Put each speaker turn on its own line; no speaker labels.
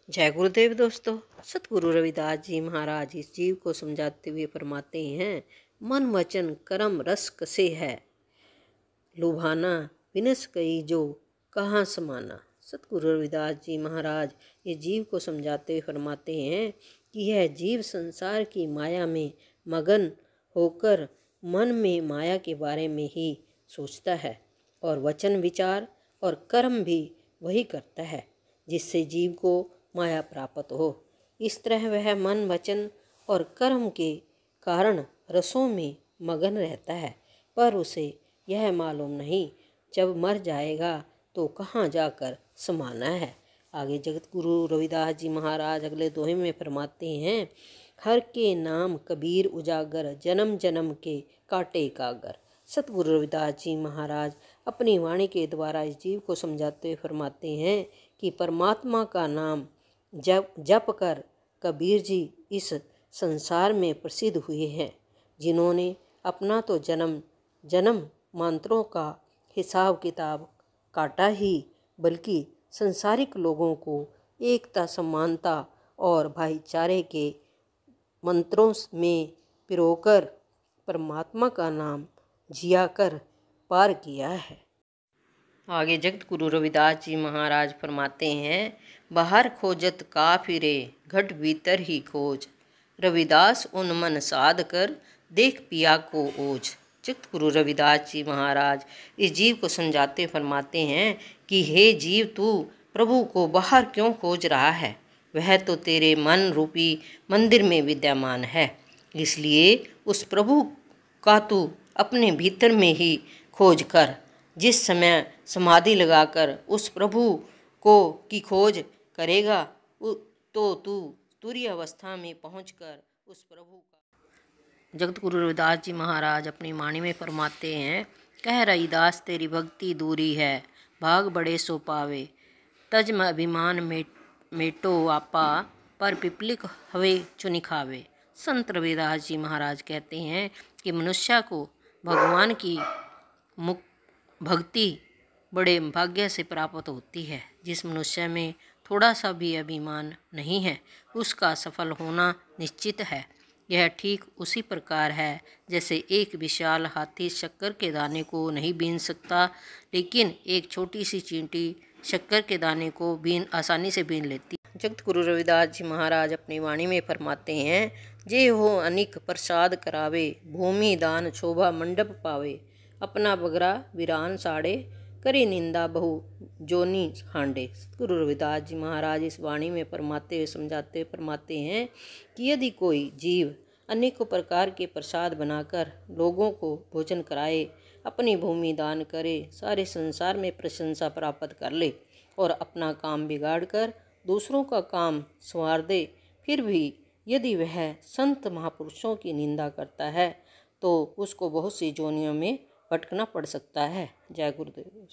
जय गुरुदेव दोस्तों। सतगुरु रविदास जी महाराज इस जीव को समझाते हुए फरमाते हैं, मन वचन कर्म रस कसे है, लुभाना विनस कई जो कहाँ समाना। सतगुरु रविदास जी महाराज ये जीव को समझाते हुए फरमाते हैं कि यह जीव संसार की माया में मगन होकर मन में माया के बारे में ही सोचता है और वचन विचार और कर्म भी वही करता है जिससे जीव को माया प्राप्त हो। इस तरह वह मन वचन और कर्म के कारण रसों में मगन रहता है, पर उसे यह मालूम नहीं जब मर जाएगा तो कहाँ जाकर समाना है। आगे जगत गुरु रविदास जी महाराज अगले दोहे में फरमाते हैं, हर के नाम कबीर उजागर, जन्म जन्म के काटे कागर। सतगुरु रविदास जी महाराज अपनी वाणी के द्वारा इस जीव को समझाते हुए फरमाते हैं कि परमात्मा का नाम जप कर कबीर जी इस संसार में प्रसिद्ध हुए हैं, जिन्होंने अपना तो जन्म जन्म मंत्रों का हिसाब किताब काटा ही, बल्कि संसारिक लोगों को एकता समानता और भाईचारे के मंत्रों में पिरोकर परमात्मा का नाम जिया कर पार किया है। आगे जगत गुरु रविदास जी महाराज फरमाते हैं, बाहर खोजत का फिरे घट भीतर ही खोज, रविदास उन मन साध कर देख पिया को ओज। जगत गुरु रविदास जी महाराज इस जीव को समझाते फरमाते हैं कि हे जीव, तू प्रभु को बाहर क्यों खोज रहा है, वह तो तेरे मन रूपी मंदिर में विद्यमान है। इसलिए उस प्रभु का तू अपने भीतर में ही खोज कर। जिस समय समाधि लगाकर उस प्रभु को की खोज करेगा तो तू तुरीय अवस्था में पहुंचकर उस प्रभु का। जगत गुरु रविदास जी महाराज अपनी वाणी में फरमाते हैं, कह रविदास तेरी भक्ति दूरी है, भाग बड़े सो पावे, तज में अभिमान मेटो आपा, पर पिपलिक हवे चुनि खावे। संत रविदास जी महाराज कहते हैं कि मनुष्य को भगवान की भक्ति बड़े भाग्य से प्राप्त होती है। जिस मनुष्य में थोड़ा सा भी अभिमान नहीं है, उसका सफल होना निश्चित है। यह ठीक उसी प्रकार है जैसे एक विशाल हाथी शक्कर के दाने को नहीं बीन सकता, लेकिन एक छोटी सी चींटी शक्कर के दाने को आसानी से बीन लेती। जगत गुरु रविदास जी महाराज अपनी वाणी में फरमाते हैं, जे हो अनिक प्रसाद करावे, भूमि दान शोभा मंडप पावे, अपना बगरा वीरान साड़े, करी निंदा बहु जोनी हांडे। गुरु रविदास जी महाराज इस वाणी में फरमाते हुए समझाते हुए फरमाते हैं कि यदि कोई जीव अनेकों प्रकार के प्रसाद बनाकर लोगों को भोजन कराए, अपनी भूमि दान करे, सारे संसार में प्रशंसा प्राप्त कर ले और अपना काम बिगाड़ कर दूसरों का काम संवार दे, फिर भी यदि वह संत महापुरुषों की निंदा करता है तो उसको बहुत सी जोनियों में भटकना पड़ सकता है। जय गुरुदेव।